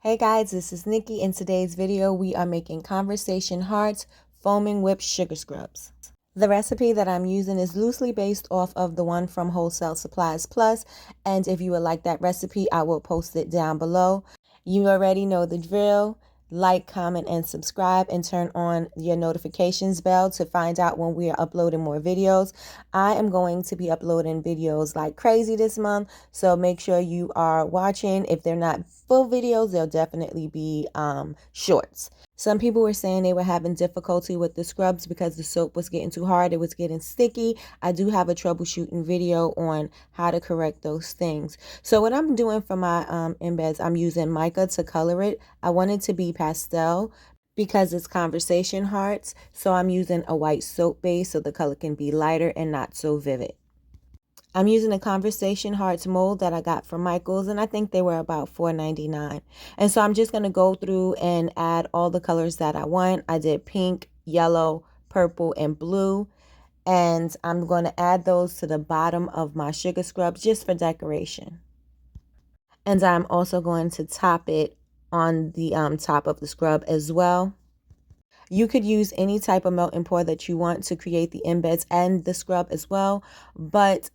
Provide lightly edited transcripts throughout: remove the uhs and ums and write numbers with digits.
Hey guys, this is Nikki. In today's video, we are making conversation hearts foaming whipped sugar scrubs. The recipe that I'm using is loosely based off of the one from Wholesale Supplies Plus, and if you would like that recipe, I will post it down below. You already know the drill. Like, comment, and subscribe, and turn on your notifications bell to find out when we are uploading more videos. I am going to be uploading videos like crazy this month, so make sure you are watching. If they're not full videos, they'll definitely be shorts. Some people were saying they were having difficulty with the scrubs because the soap was getting too hard. It was getting sticky. I do have a troubleshooting video on how to correct those things. So what I'm doing for my embeds, I'm using mica to color it. I want it to be pastel because it's conversation hearts. So I'm using a white soap base so the color can be lighter and not so vivid. I'm using a Conversation Hearts mold that I got from Michael's, and I think they were about $4.99. And so I'm just going to go through and add all the colors that I want. I did pink, yellow, purple, and blue. And I'm going to add those to the bottom of my sugar scrubs just for decoration. And I'm also going to top it on the top of the scrub as well. You could use any type of melt and pour that you want to create the embeds and the scrub as well. But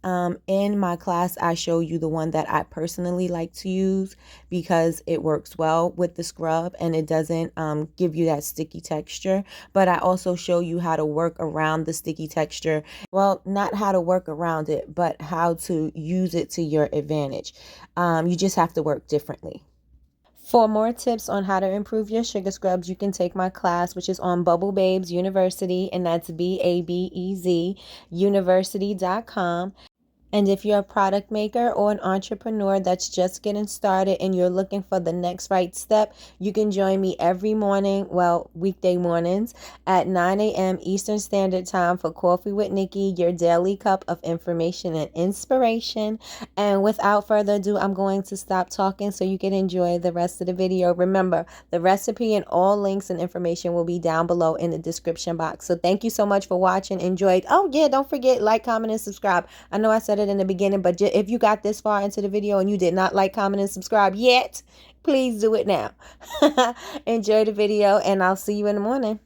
in my class, I show you the one that I personally like to use because it works well with the scrub and it doesn't give you that sticky texture. But I also show you how to work around the sticky texture. Well, not how to work around it, but how to use it to your advantage. You just have to work differently. For more tips on how to improve your sugar scrubs, you can take my class, which is on Babez University, and that's Babez University.com. And if you're a product maker or an entrepreneur that's just getting started and you're looking for the next right step, you can join me every morning, well, weekday mornings at 9 a.m. Eastern Standard Time for Coffee with Nikki, your daily cup of information and inspiration. And without further ado, I'm going to stop talking so you can enjoy the rest of the video. Remember, the recipe and all links and information will be down below in the description box. So thank you so much for watching. Enjoyed. Oh yeah, don't forget, like, comment, and subscribe. I know I said it in the beginning, but if you got this far into the video and you did not like, comment, and subscribe yet, please do it now. Enjoy the video, and I'll see you in the morning.